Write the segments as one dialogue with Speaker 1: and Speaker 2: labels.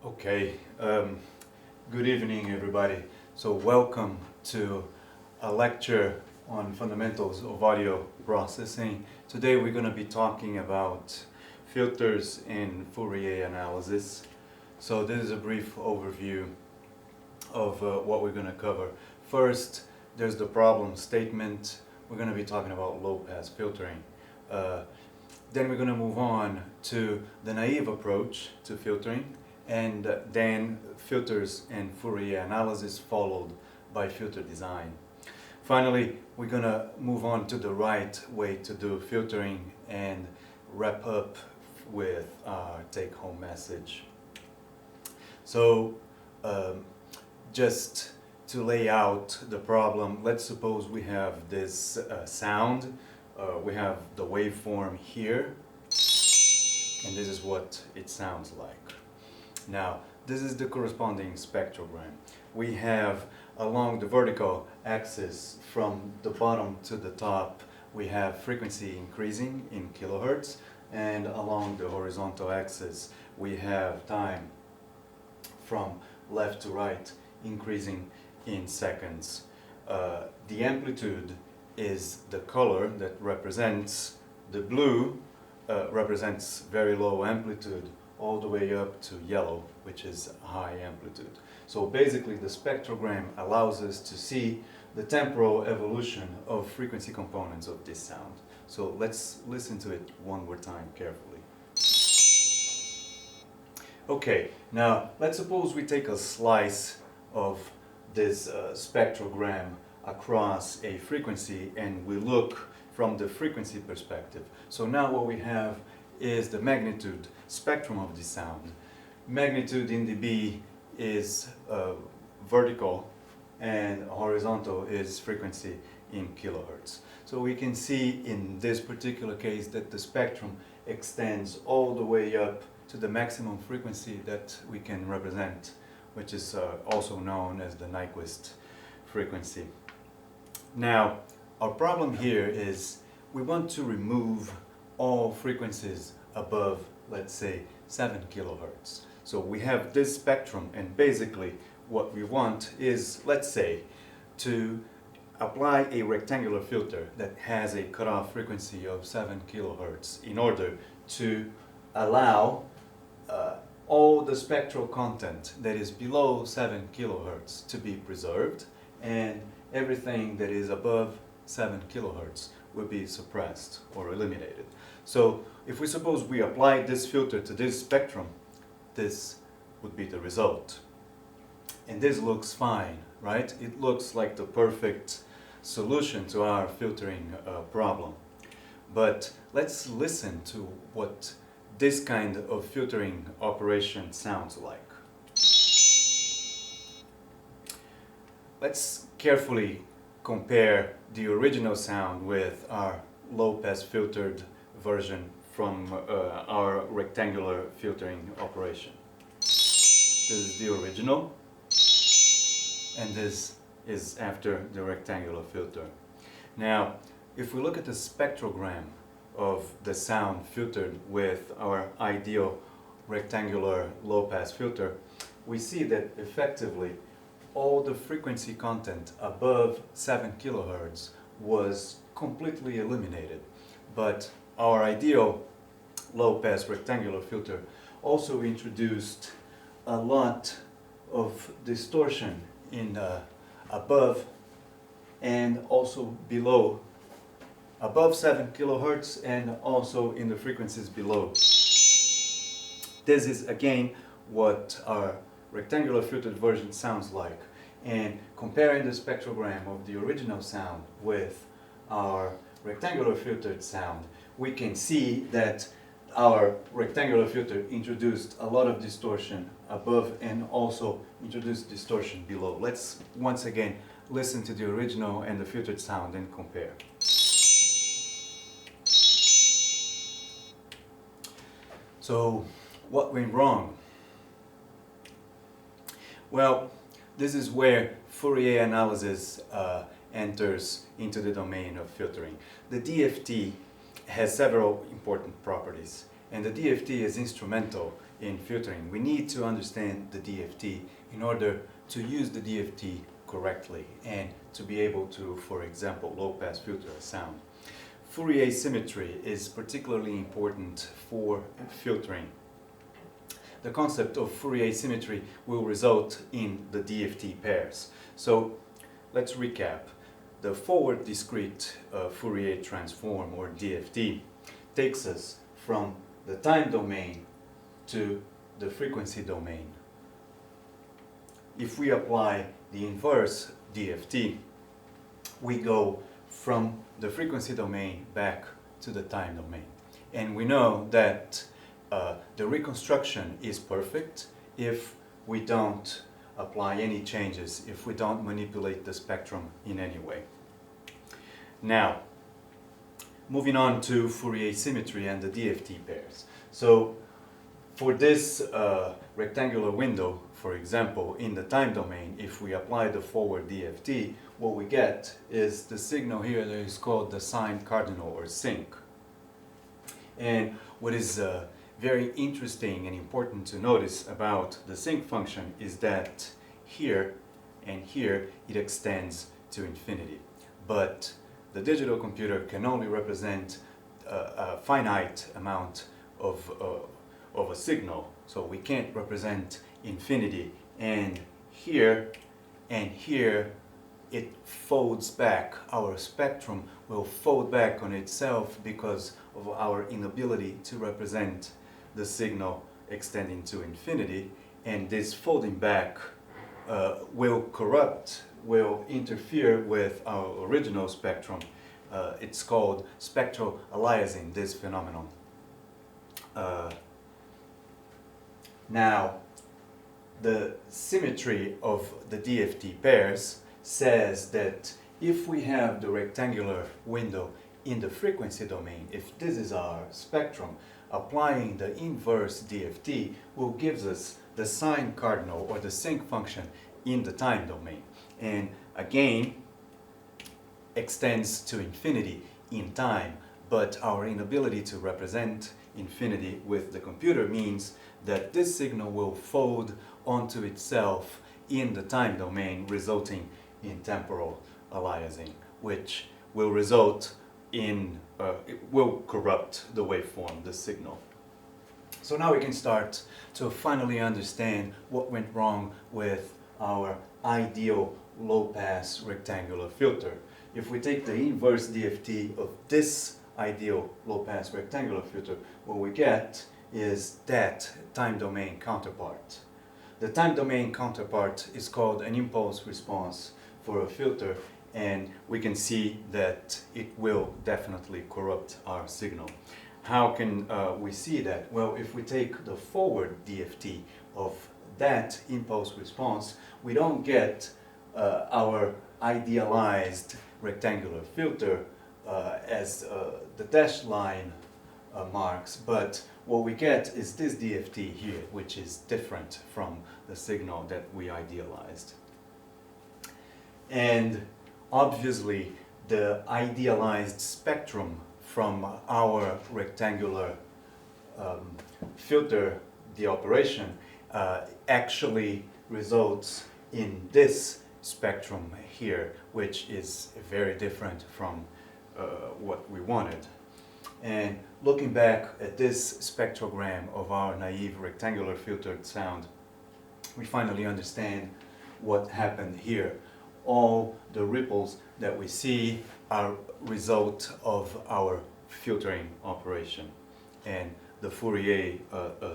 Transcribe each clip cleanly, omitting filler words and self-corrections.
Speaker 1: Okay, good evening everybody. So welcome to a lecture on fundamentals of audio processing. Today we're going to be talking about filters in Fourier analysis. So this is a brief overview of what we're going to cover. First, there's the problem statement. We're going to be talking about low-pass filtering. Then we're going to move on to the naive approach to filtering, and then filters and Fourier analysis followed by filter design. Finally, we're going to move on to the right way to do filtering and wrap up with our take-home message. So, just to lay out the problem, let's suppose we have this sound. We have the waveform here, and this is what it sounds like. Now, this is the corresponding spectrogram. We have along the vertical axis from the bottom to the top, we have frequency increasing in kilohertz, and along the horizontal axis, we have time from left to right increasing in seconds. The amplitude is the color that represents the blue, represents very low amplitude, all the way up to yellow, which is high amplitude. So basically the spectrogram allows us to see the temporal evolution of frequency components of this sound. So let's listen to it one more time carefully. Okay, now let's suppose we take a slice of this spectrogram across a frequency and we look from the frequency perspective. So now what we have is the magnitude spectrum of the sound. Magnitude in dB is vertical and horizontal is frequency in kilohertz. So we can see in this particular case that the spectrum extends all the way up to the maximum frequency that we can represent, which is also known as the Nyquist frequency. Now, our problem here is we want to remove all frequencies above, let's say, 7 kilohertz. So we have this spectrum, and basically what we want is, let's say, to apply a rectangular filter that has a cutoff frequency of 7 kilohertz in order to allow all the spectral content that is below 7 kilohertz to be preserved, and everything that is above 7 kilohertz will be suppressed or eliminated. So if we suppose we apply this filter to this spectrum, this would be the result. And this looks fine, right? It looks like the perfect solution to our filtering problem. But let's listen to what this kind of filtering operation sounds like. Let's carefully compare the original sound with our low-pass filtered version from our rectangular filtering operation. This is the original, and this is after the rectangular filter. Now, if we look at the spectrogram of the sound filtered with our ideal rectangular low-pass filter, we see that effectively all the frequency content above 7 kilohertz was completely eliminated. But our ideal low-pass rectangular filter also introduced a lot of distortion in above and also below, above 7 kilohertz and also in the frequencies below. This is again what our rectangular filtered version sounds like, and comparing the spectrogram of the original sound with our rectangular filtered sound, we can see that our rectangular filter introduced a lot of distortion above and also introduced distortion below. Let's once again listen to the original and the filtered sound and compare. So what went wrong? Well, this is where Fourier analysis enters into the domain of filtering. The DFT has several important properties, and the DFT is instrumental in filtering. We need to understand the DFT in order to use the DFT correctly and to be able to, for example, low-pass filter a sound. Fourier symmetry is particularly important for filtering. The concept of Fourier symmetry will result in the DFT pairs. So let's recap. The forward discrete Fourier transform, or DFT, takes us from the time domain to the frequency domain. If we apply the inverse DFT, we go from the frequency domain back to the time domain. And we know that the reconstruction is perfect if we don't apply any changes, if we don't manipulate the spectrum in any way. Now, moving on to Fourier symmetry and the DFT pairs. So, for this rectangular window, for example, in the time domain, if we apply the forward DFT, what we get is the signal here that is called the sine cardinal, or sinc. And what is very interesting and important to notice about the sinc function is that here and here it extends to infinity. But the digital computer can only represent a finite amount of a signal, so we can't represent infinity, and here it folds back. Our spectrum will fold back on itself because of our inability to represent the signal extending to infinity, and this folding back will interfere with our original spectrum. It's called spectral aliasing, this phenomenon. Now, the symmetry of the DFT pairs says that if we have the rectangular window in the frequency domain, if this is our spectrum, applying the inverse DFT will give us the sine cardinal, or the sinc function, in the time domain. And again, extends to infinity in time, but our inability to represent infinity with the computer means that this signal will fold onto itself in the time domain, resulting in temporal aliasing, which will result in, it will corrupt the waveform, the signal. So now we can start to finally understand what went wrong with our ideal low-pass rectangular filter. If we take the inverse DFT of this ideal low-pass rectangular filter, what we get is that time domain counterpart. The time domain counterpart is called an impulse response for a filter, and we can see that it will definitely corrupt our signal. How can we see that? Well, if we take the forward DFT of that impulse response, we don't get our idealized rectangular filter as the dashed line marks, but what we get is this DFT here, which is different from the signal that we idealized. And obviously the idealized spectrum from our rectangular filter, the operation, actually results in this spectrum here, which is very different from what we wanted. And looking back at this spectrogram of our naive rectangular filtered sound, we finally understand what happened here. All the ripples that we see are result of our filtering operation and the Fourier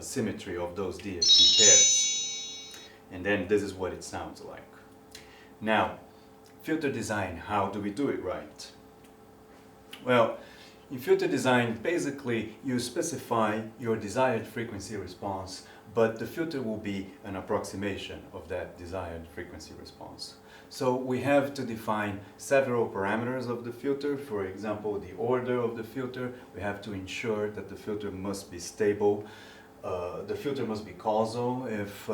Speaker 1: symmetry of those DFT pairs. And then this is what it sounds like. Now, filter design, how do we do it right? Well, in filter design, basically you specify your desired frequency response, but the filter will be an approximation of that desired frequency response. So we have to define several parameters of the filter. For example, the order of the filter. We have to ensure that the filter must be stable. The filter must be causal if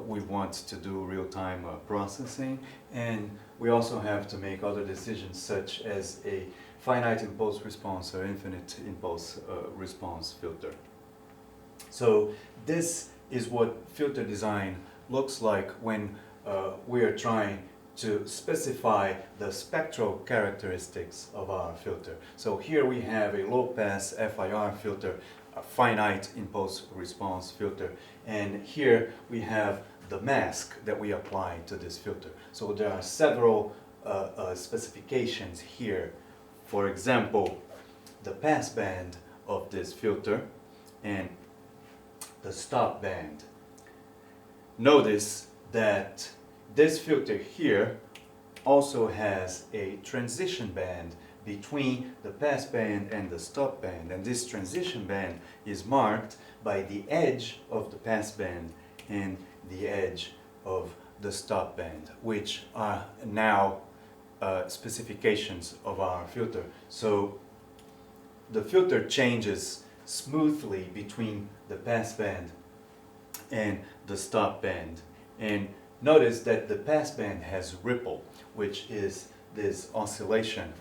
Speaker 1: we want to do real-time processing. And we also have to make other decisions, such as a finite impulse response or infinite impulse response filter. So this is what filter design looks like when we are trying to specify the spectral characteristics of our filter. So here we have a low-pass FIR filter, a finite impulse response filter, and here we have the mask that we apply to this filter. So there are several specifications here. For example, the pass band of this filter and the stop band. Notice that this filter here also has a transition band between the pass band and the stop band, and this transition band is marked by the edge of the pass band and the edge of the stop band, which are now specifications of our filter. So the filter changes smoothly between the pass band and the stop band. And notice that the pass band has ripple, which is this oscillation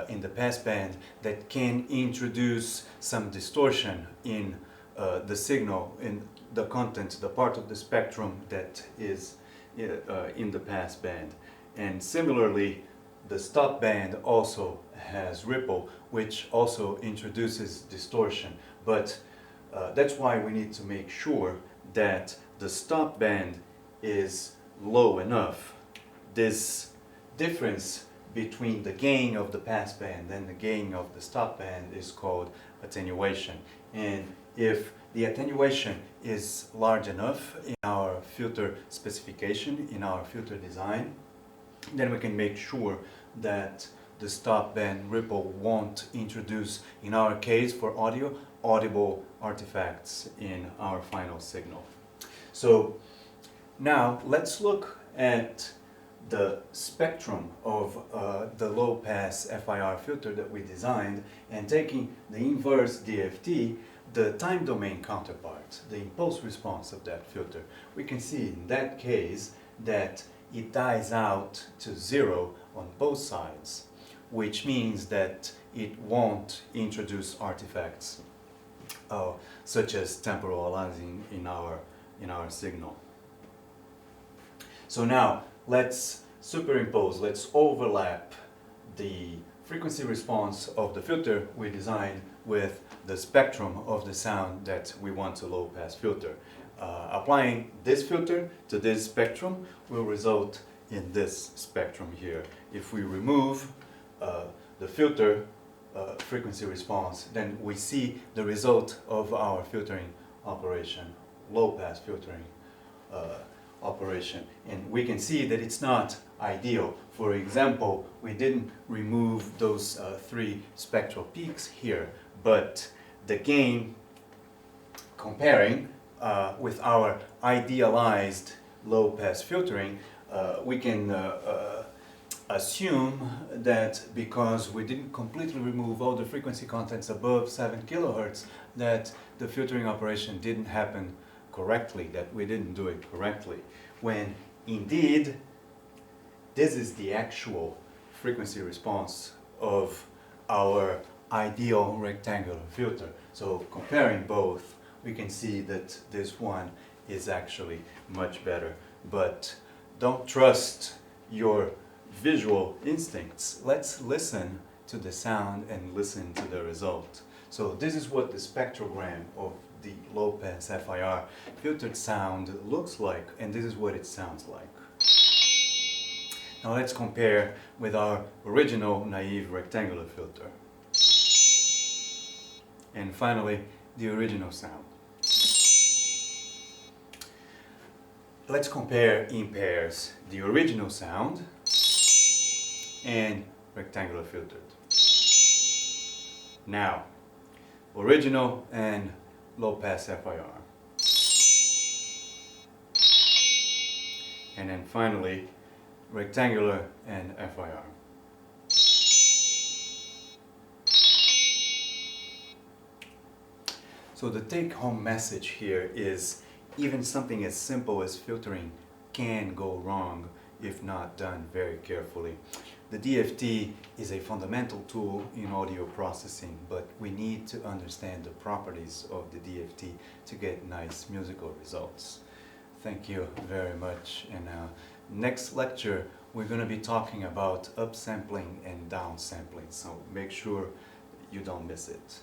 Speaker 1: in the pass band that can introduce some distortion in the signal, in the content, the part of the spectrum that is in the pass band. And similarly, the stop band also has ripple, which also introduces distortion. But that's why we need to make sure that the stop band is low enough. This difference between the gain of the pass band and the gain of the stop band is called attenuation. And if the attenuation is large enough in our filter specification, in our filter design, then we can make sure that the stop band ripple won't introduce, in our case for audio, audible artifacts in our final signal. So now let's look at the spectrum of the low-pass FIR filter that we designed, and taking the inverse DFT, the time domain counterpart, the impulse response of that filter, we can see in that case that it dies out to zero on both sides, which means that it won't introduce artifacts such as temporal aliasing in our signal. So now let's superimpose, let's overlap the frequency response of the filter we designed with the spectrum of the sound that we want to low pass filter. Applying this filter to this spectrum will result in this spectrum here. If we remove the filter frequency response, then we see the result of our filtering operation, low pass filtering operation, and we can see that it's not ideal. For example, we didn't remove those three spectral peaks here, but the gain, comparing with our idealized low pass filtering, we can assume that because we didn't completely remove all the frequency contents above 7 kilohertz, that the filtering operation didn't happen correctly, that we didn't do it correctly, when indeed this is the actual frequency response of our ideal rectangular filter. So comparing both, we can see that this one is actually much better. But don't trust your visual instincts. Let's listen to the sound and listen to the result. So this is what the spectrogram of the low-pass FIR filtered sound looks like, and this is what it sounds like. Now let's compare with our original naive rectangular filter. And finally, the original sound. Let's compare in pairs the original sound and rectangular filtered. Now, original and low-pass FIR. And then finally, rectangular and FIR. So the take-home message here is even something as simple as filtering can go wrong if not done very carefully. The DFT is a fundamental tool in audio processing, but we need to understand the properties of the DFT to get nice musical results. Thank you very much. And next lecture, we're going to be talking about upsampling and downsampling, so make sure you don't miss it.